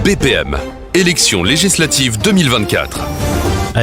BPM, élections législatives 2024.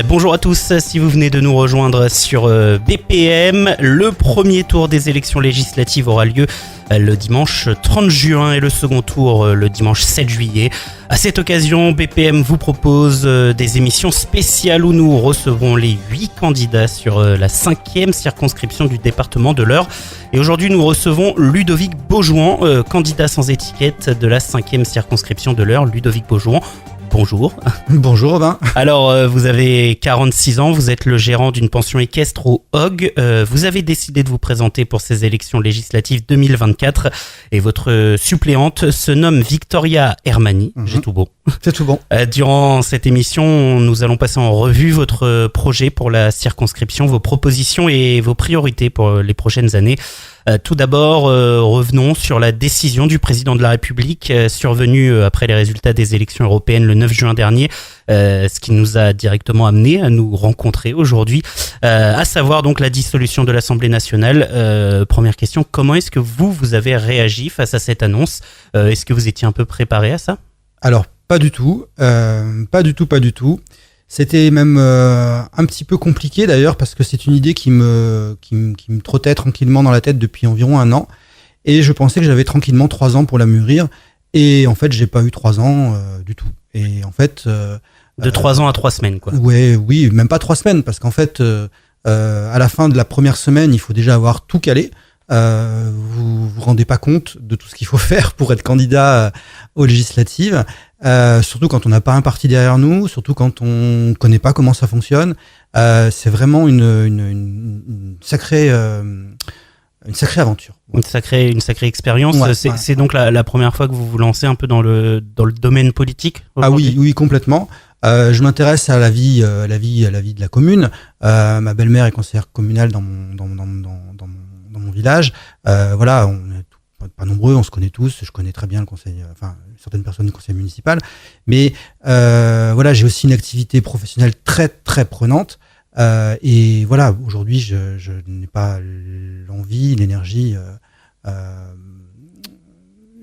Bonjour à tous, si vous venez de nous rejoindre sur BPM, le premier tour des élections législatives aura lieu le dimanche 30 juin et le second tour le dimanche 7 juillet. À cette occasion, BPM vous propose des émissions spéciales où nous recevrons les 8 candidats sur la 5e circonscription du département de l'Eure. Et aujourd'hui, nous recevons Ludovic Beaujouan, candidat sans étiquette de la 5e circonscription de l'Eure. Ludovic Beaujouan, bonjour. Bonjour Robin. Alors, vous avez 46 ans, vous êtes le gérant d'une pension équestre au Hog. Vous avez décidé de vous présenter pour ces élections législatives 2024 et votre suppléante se nomme Victoria Hermani. J'ai tout bon. C'est tout bon. Durant cette émission, nous allons passer en revue votre projet pour la circonscription, vos propositions et vos priorités pour les prochaines années. Tout d'abord, revenons sur la décision du président de la République survenue après les résultats des élections européennes le 9 juin dernier, ce qui nous a directement amené à nous rencontrer aujourd'hui, à savoir donc la dissolution de l'Assemblée nationale. Première question, comment est-ce que vous avez réagi face à cette annonce ? Est-ce que vous étiez un peu préparé à ça ? Alors, pas du tout. Pas du tout. C'était même un petit peu compliqué d'ailleurs parce que c'est une idée qui me trottait tranquillement dans la tête depuis environ 1 an et je pensais que j'avais tranquillement 3 ans pour la mûrir et en fait j'ai pas eu 3 ans du tout. Et en fait de 3 ans à 3 semaines quoi. Ouais, oui, même pas 3 semaines parce qu'en fait à la fin de la première semaine il faut déjà avoir tout calé. Vous vous rendez pas compte de tout ce qu'il faut faire pour être candidat aux législatives, surtout quand on n'a pas un parti derrière nous, surtout quand on connaît pas comment ça fonctionne. C'est vraiment une sacrée aventure. Une sacrée expérience. Ouais, c'est donc la première fois que vous vous lancez un peu dans le domaine politique aujourd'hui ? Ah oui, complètement. Je m'intéresse à la vie de la commune. Ma belle-mère est conseillère communale dans mon village. Voilà, on est pas nombreux, on se connaît tous. Je connais très bien le conseil, certaines personnes du conseil municipal. Mais voilà, j'ai aussi une activité professionnelle très très prenante. Et voilà, aujourd'hui, je n'ai pas l'envie, l'énergie.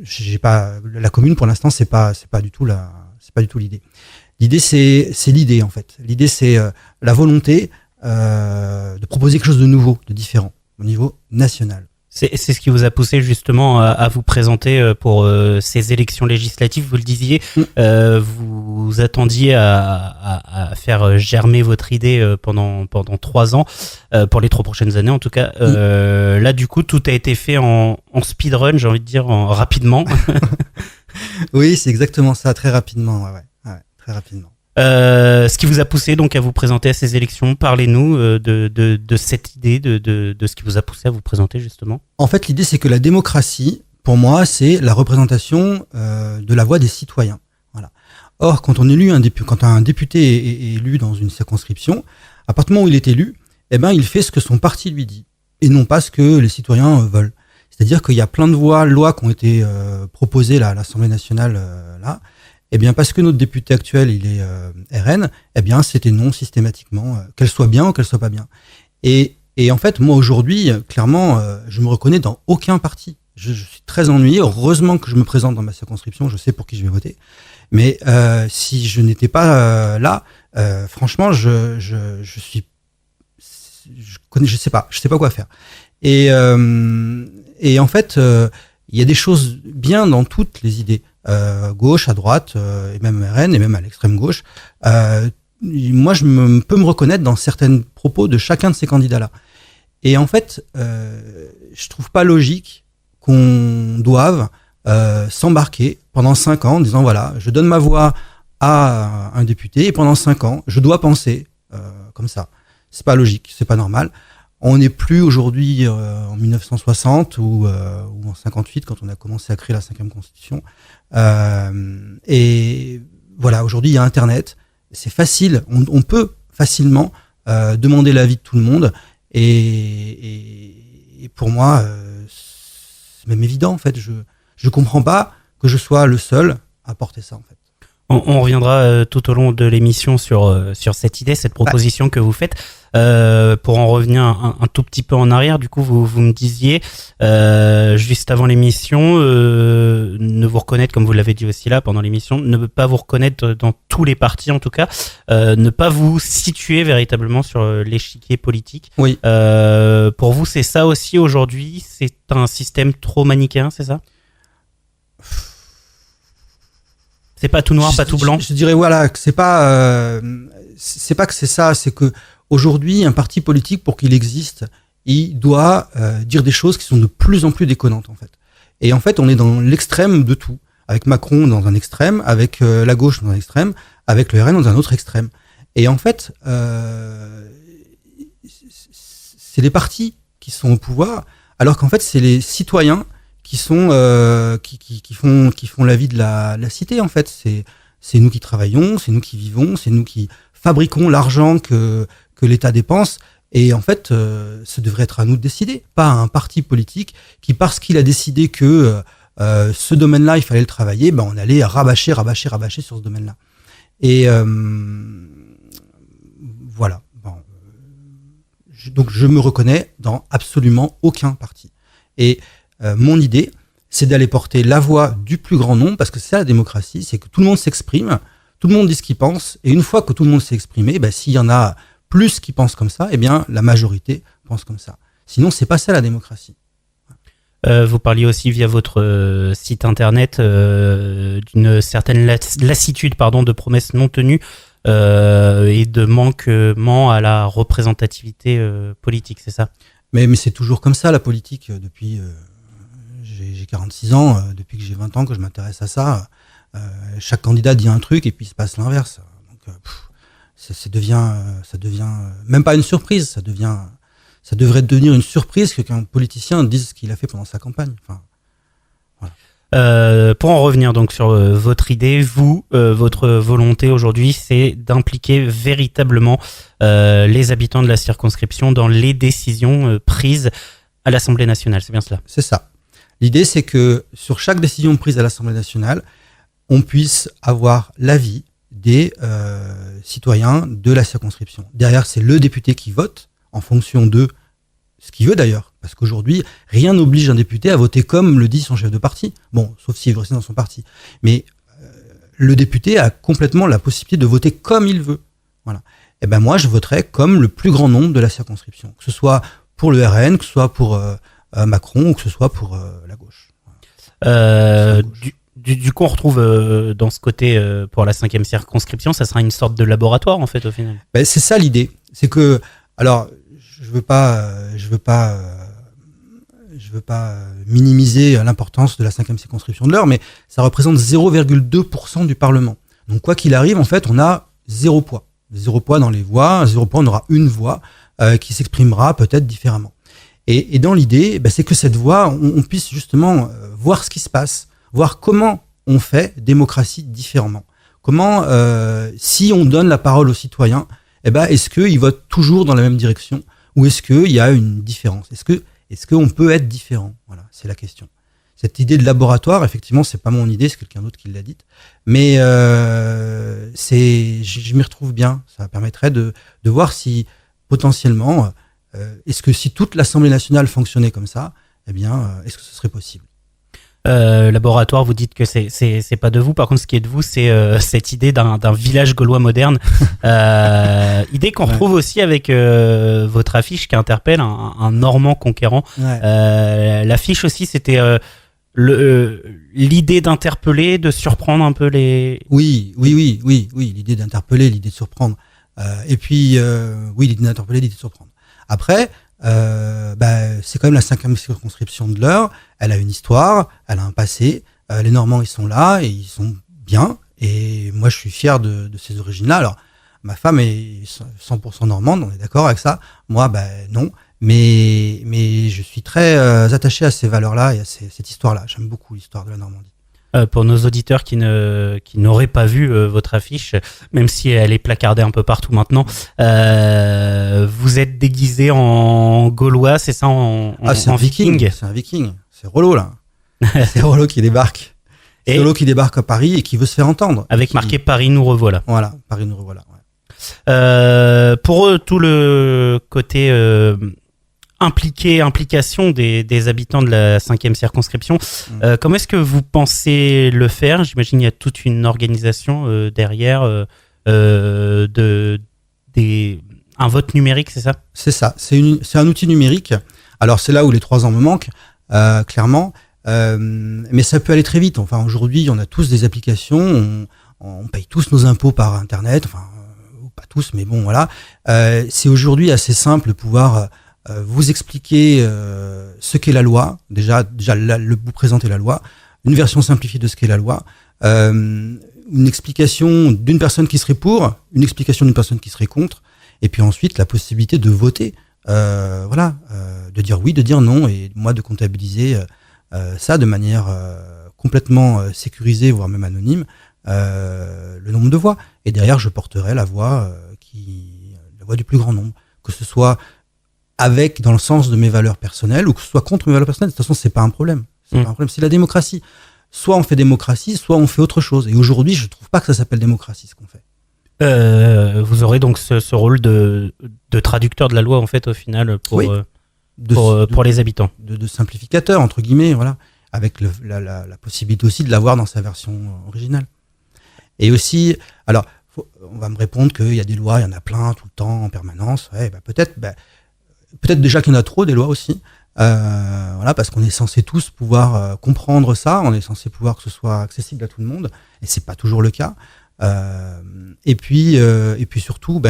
J'ai pas la commune pour l'instant. C'est pas du tout l'idée. L'idée c'est l'idée en fait. L'idée c'est la volonté de proposer quelque chose de nouveau, de différent au niveau national. C'est ce qui vous a poussé justement à vous présenter pour ces élections législatives. Vous le disiez, vous attendiez à faire germer votre idée pendant 3 ans, pour les 3 prochaines années en tout cas. Là du coup, tout a été fait en speedrun, j'ai envie de dire, rapidement. Oui, c'est exactement ça, très rapidement. Ouais, très rapidement. Ce qui vous a poussé donc à vous présenter à ces élections, parlez-nous de cette idée, de ce qui vous a poussé à vous présenter justement. En fait, l'idée c'est que la démocratie, pour moi, c'est la représentation de la voix des citoyens. Voilà. Or, quand un député est élu dans une circonscription, à partir du moment où il est élu, il fait ce que son parti lui dit et non pas ce que les citoyens veulent. C'est-à-dire qu'il y a plein de lois qui ont été proposées là, à l'Assemblée nationale là. Eh bien, parce que notre député actuel, il est RN, c'était non systématiquement, qu'elle soit bien ou qu'elle soit pas bien. Et en fait, moi aujourd'hui, clairement, je me reconnais dans aucun parti. Je suis très ennuyé. Heureusement que je me présente dans ma circonscription, je sais pour qui je vais voter. Mais si je n'étais pas là, franchement, je sais pas quoi faire. Et en fait, il y a des choses bien dans toutes les idées. Gauche, à droite, et même RN, et même à l'extrême gauche. Moi, je peux me reconnaître dans certains propos de chacun de ces candidats-là. Et en fait, je trouve pas logique qu'on doive s'embarquer pendant 5 ans en disant voilà, je donne ma voix à un député et pendant 5 ans, je dois penser comme ça. C'est pas logique, c'est pas normal. On n'est plus aujourd'hui en 1960 ou en 58 quand on a commencé à créer la 5e constitution. Et voilà, aujourd'hui il y a Internet, c'est facile, on peut facilement demander l'avis de tout le monde. Et pour moi, c'est même évident en fait. Je comprends pas que je sois le seul à porter ça en fait. On reviendra tout au long de l'émission sur cette idée, cette proposition que vous faites. Pour en revenir un tout petit peu en arrière, du coup, vous me disiez juste avant l'émission, ne vous reconnaître, comme vous l'avez dit aussi là pendant l'émission, ne pas vous reconnaître dans tous les partis en tout cas, ne pas vous situer véritablement sur l'échiquier politique. Oui. Pour vous, c'est ça aussi aujourd'hui, c'est un système trop manichéen, c'est ça ? C'est pas tout noir, pas tout blanc. Je dirais voilà que c'est pas que c'est ça, c'est que aujourd'hui un parti politique pour qu'il existe, il doit dire des choses qui sont de plus en plus déconnantes en fait. Et en fait, on est dans l'extrême de tout, avec Macron dans un extrême, avec la gauche dans un extrême, avec le RN dans un autre extrême. Et en fait, c'est les partis qui sont au pouvoir, alors qu'en fait, c'est les citoyens qui sont qui font la vie de la cité en fait. C'est nous qui travaillons, c'est nous qui vivons, c'est nous qui fabriquons l'argent que l'État dépense. Et en fait, ce devrait être à nous de décider, pas à un parti politique qui, parce qu'il a décidé que ce domaine-là, il fallait le travailler, ben on allait rabâcher sur ce domaine-là. Et voilà. Bon, donc je me reconnais dans absolument aucun parti. Et mon idée, c'est d'aller porter la voix du plus grand nombre, parce que c'est ça la démocratie, c'est que tout le monde s'exprime, tout le monde dit ce qu'il pense, et une fois que tout le monde s'est exprimé, ben, s'il y en a plus qui pensent comme ça, eh bien la majorité pense comme ça. Sinon, c'est pas ça la démocratie. Vous parliez aussi via votre site internet d'une certaine lassitude de promesses non tenues et de manquement à la représentativité politique, c'est ça ? Mais c'est toujours comme ça la politique depuis j'ai 46 ans, depuis que j'ai 20 ans que je m'intéresse à ça. Chaque candidat dit un truc et puis il se passe l'inverse. Donc ça devient même pas une surprise, ça devrait devenir une surprise qu'un politicien dise ce qu'il a fait pendant sa campagne. Enfin, voilà. Pour en revenir donc sur votre idée, votre volonté aujourd'hui, c'est d'impliquer véritablement les habitants de la circonscription dans les décisions prises à l'Assemblée nationale, c'est bien cela ? C'est ça. L'idée, c'est que sur chaque décision prise à l'Assemblée nationale, on puisse avoir l'avis des citoyens de la circonscription. Derrière, c'est le député qui vote en fonction de ce qu'il veut d'ailleurs. Parce qu'aujourd'hui, rien n'oblige un député à voter comme le dit son chef de parti. Bon, sauf s'il veut rester dans son parti. Mais le député a complètement la possibilité de voter comme il veut. Voilà. Et ben moi, je voterai comme le plus grand nombre de la circonscription. Que ce soit pour le RN, que ce soit pour Macron ou que ce soit pour la gauche. Du coup, on retrouve dans ce côté pour la 5e circonscription, ça sera une sorte de laboratoire en fait au final. Ben, c'est ça l'idée. C'est que, alors, je veux pas minimiser l'importance de la 5e circonscription de l'Eure, mais ça représente 0,2% du Parlement. Donc quoi qu'il arrive, en fait, on a 0 poids. 0 poids dans les voix, 0 poids, on aura une voix qui s'exprimera peut-être différemment. Et dans l'idée, ben, c'est que cette voix, on puisse justement voir ce qui se passe, voir comment on fait démocratie différemment. Comment, si on donne la parole aux citoyens, eh ben, est-ce qu'ils votent toujours dans la même direction ou est-ce qu'il y a une différence ? Est-ce qu'on peut être différent ? Voilà, c'est la question. Cette idée de laboratoire, effectivement, c'est pas mon idée, c'est quelqu'un d'autre qui l'a dite. Mais je m'y retrouve bien. Ça permettrait de voir si potentiellement, est-ce que si toute l'Assemblée nationale fonctionnait comme ça, eh bien, est-ce que ce serait possible ? Laboratoire, vous dites que c'est pas de vous. Par contre, ce qui est de vous, c'est cette idée d'un village gaulois moderne. Idée qu'on retrouve aussi avec votre affiche qui interpelle un Normand conquérant. Ouais. L'affiche aussi, c'était l'idée d'interpeller, de surprendre un peu les. Oui. L'idée d'interpeller, l'idée de surprendre. Et puis, oui, l'idée d'interpeller, l'idée de surprendre. Après. C'est quand même la 5e circonscription de l'Eure. Elle a une histoire, elle a un passé. Les Normands, ils sont là et ils sont bien. Et moi, je suis fier de ces origines-là. Alors, ma femme est 100% normande, on est d'accord avec ça. Moi, non. Mais je suis très attaché à ces valeurs-là et à cette histoire-là. J'aime beaucoup l'histoire de la Normandie. Pour nos auditeurs qui n'auraient pas vu votre affiche, même si elle est placardée un peu partout maintenant, vous êtes déguisé en Gaulois, c'est ça, en c'est un viking. C'est un viking. C'est Rollo là. C'est Rollo qui débarque. Solo qui débarque à Paris et qui veut se faire entendre. Avec marqué Paris nous revoilà. Voilà, Paris nous revoilà. Ouais. Pour eux, tout le côté implication des habitants de la 5e circonscription, comment est-ce que vous pensez le faire? J'imagine qu'il y a toute une organisation derrière un vote numérique, c'est ça? C'est ça, c'est un outil numérique. Alors c'est là où les 3 ans me manquent, clairement, mais ça peut aller très vite. Enfin, aujourd'hui, on a tous des applications, on paye tous nos impôts par Internet, enfin, pas tous, mais bon, voilà. C'est aujourd'hui assez simple de pouvoir vous expliquer ce qu'est la loi, déjà vous présenter la loi, une version simplifiée de ce qu'est la loi, une explication d'une personne qui serait pour, une explication d'une personne qui serait contre, et puis ensuite la possibilité de voter, de dire oui, de dire non, et moi de comptabiliser ça de manière complètement sécurisée, voire même anonyme, le nombre de voix. Et derrière, je porterai la voix du plus grand nombre, que ce soit avec dans le sens de mes valeurs personnelles ou que ce soit contre mes valeurs personnelles. De toute façon, c'est pas un problème. C'est pas un problème. C'est la démocratie. Soit on fait démocratie, soit on fait autre chose. Et aujourd'hui, je trouve pas que ça s'appelle démocratie, ce qu'on fait. Vous aurez donc ce rôle de traducteur de la loi, en fait, au final, pour les habitants. De simplificateur, entre guillemets, voilà. Avec la possibilité aussi de l'avoir dans sa version originale. Et aussi, alors, on va me répondre qu'il y a des lois, il y en a plein, tout le temps, en permanence. Ouais, peut-être déjà qu'il y en a trop, des lois aussi. Parce qu'on est censé tous pouvoir comprendre ça, on est censé pouvoir que ce soit accessible à tout le monde, et c'est pas toujours le cas. Et puis surtout,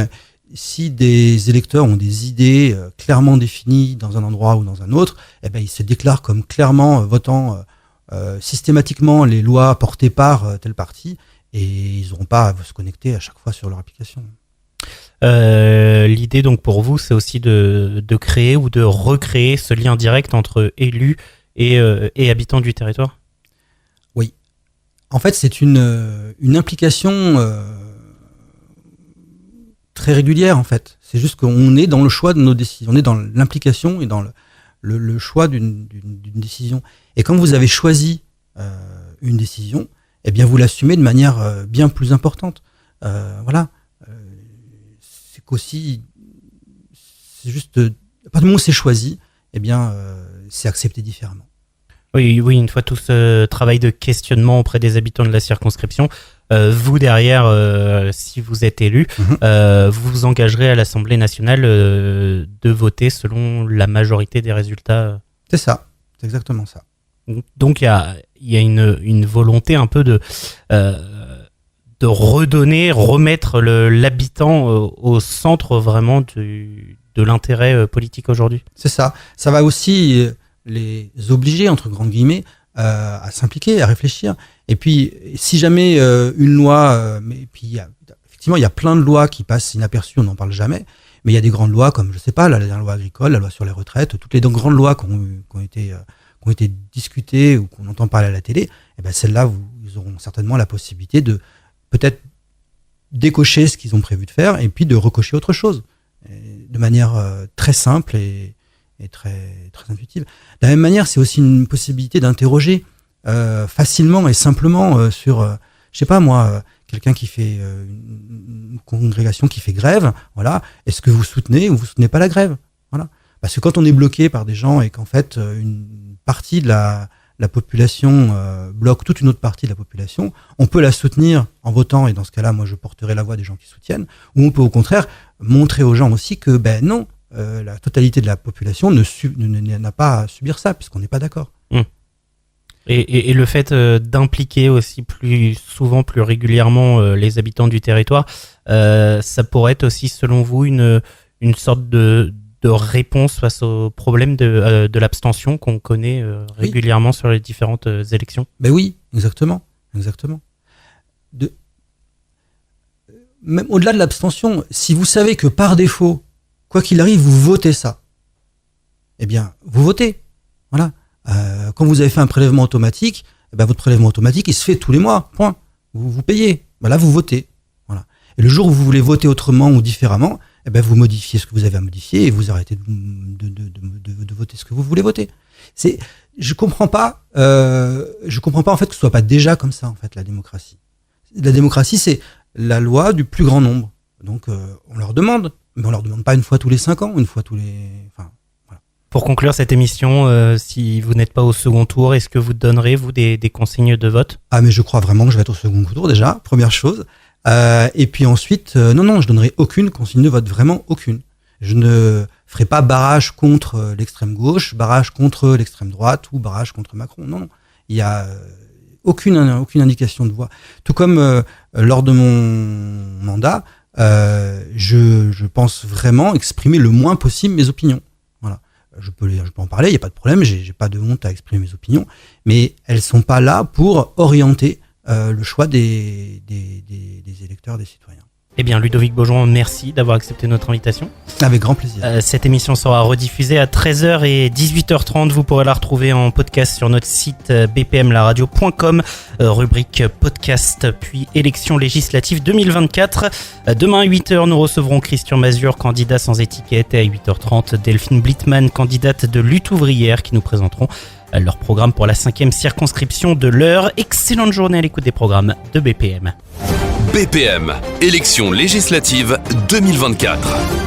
si des électeurs ont des idées clairement définies dans un endroit ou dans un autre, ils se déclarent comme clairement votant systématiquement les lois portées par tel parti, et ils n'auront pas à se connecter à chaque fois sur leur application. L'idée donc pour vous, c'est aussi de créer ou de recréer ce lien direct entre élus et habitants du territoire. Oui. En fait, c'est une implication très régulière, en fait. C'est juste qu'on est dans le choix de nos décisions, on est dans l'implication et dans le choix d'une décision. Et quand vous avez choisi une décision, eh bien vous l'assumez de manière bien plus importante. C'est qu'aussi, c'est juste, à partir du moment où c'est choisi, eh bien c'est accepté différemment. Oui, une fois tout ce travail de questionnement auprès des habitants de la circonscription, vous derrière, si vous êtes élu, vous vous engagerez à l'Assemblée nationale de voter selon la majorité des résultats. C'est ça, c'est exactement ça. Donc il y a une volonté un peu de remettre l'habitant au centre vraiment de l'intérêt politique aujourd'hui. C'est ça. Ça va aussi les obliger, entre grandes guillemets, à s'impliquer, à réfléchir. Et puis, si jamais une loi, effectivement, il y a plein de lois qui passent inaperçues, on n'en parle jamais, mais il y a des grandes lois comme, je sais pas, la dernière loi agricole, la loi sur les retraites, toutes les grandes lois qui ont été discutées ou qu'on entend parler à la télé, et ben celles-là, ils auront certainement la possibilité de peut-être décocher ce qu'ils ont prévu de faire et puis de recocher autre chose, de manière très simple et très, très intuitive. De la même manière, c'est aussi une possibilité d'interroger facilement et simplement sur, je sais pas moi, quelqu'un qui fait une congrégation qui fait grève, voilà, est-ce que vous soutenez ou vous soutenez pas la grève, voilà. Parce que quand on est bloqué par des gens et qu'en fait une partie de la population bloque toute une autre partie de la population, on peut la soutenir en votant, et dans ce cas-là, moi je porterai la voix des gens qui soutiennent, ou on peut au contraire montrer aux gens aussi que non, la totalité de la population n'a pas à subir ça, puisqu'on n'est pas d'accord. Et le fait d'impliquer aussi plus souvent, plus régulièrement les habitants du territoire, ça pourrait être aussi, selon vous, une sorte de réponse face au problème de l'abstention qu'on connaît régulièrement sur les différentes élections. Ben oui, exactement. Même au-delà de l'abstention, si vous savez que par défaut, quoi qu'il arrive, vous votez ça, eh bien, vous votez. Voilà. Quand vous avez fait un prélèvement automatique, eh ben, votre prélèvement automatique, il se fait tous les mois, point. Vous payez. Voilà, vous votez. Voilà. Et le jour où vous voulez voter autrement ou différemment, eh ben, vous modifiez ce que vous avez à modifier et vous arrêtez de voter ce que vous voulez voter. je comprends pas en fait que ce soit pas déjà comme ça en fait la démocratie. La démocratie, c'est la loi du plus grand nombre. Donc on leur demande, mais on leur demande pas une fois tous les 5 ans, une fois tous les. Enfin, voilà. Pour conclure cette émission, si vous n'êtes pas au second tour, est-ce que vous donnerez vous des consignes de vote ? Ah mais je crois vraiment que je vais être au second tour déjà, première chose. Et puis ensuite, non, je donnerai aucune consigne de vote, vraiment aucune. Je ne ferai pas barrage contre l'extrême gauche, barrage contre l'extrême droite ou barrage contre Macron. Non. Il y a aucune indication de voix. Tout comme lors de mon mandat, je pense vraiment exprimer le moins possible mes opinions. Voilà. Je peux en parler, il n'y a pas de problème, j'ai pas de honte à exprimer mes opinions, mais elles sont pas là pour orienter le choix des électeurs, des citoyens. Eh bien, Ludovic Beaujon, merci d'avoir accepté notre invitation. Avec grand plaisir. Cette émission sera rediffusée à 13h et 18h30. Vous pourrez la retrouver en podcast sur notre site bpmlaradio.com, rubrique podcast, puis élections législatives 2024. Demain à 8h, nous recevrons Christian Mazur, candidat sans étiquette, et à 8h30, Delphine Blittmann, candidate de Lutte ouvrière, qui nous présenteront leur programme pour la 5e circonscription de l'Eure. Excellente journée à l'écoute des programmes de BPM. BPM, élections législatives 2024.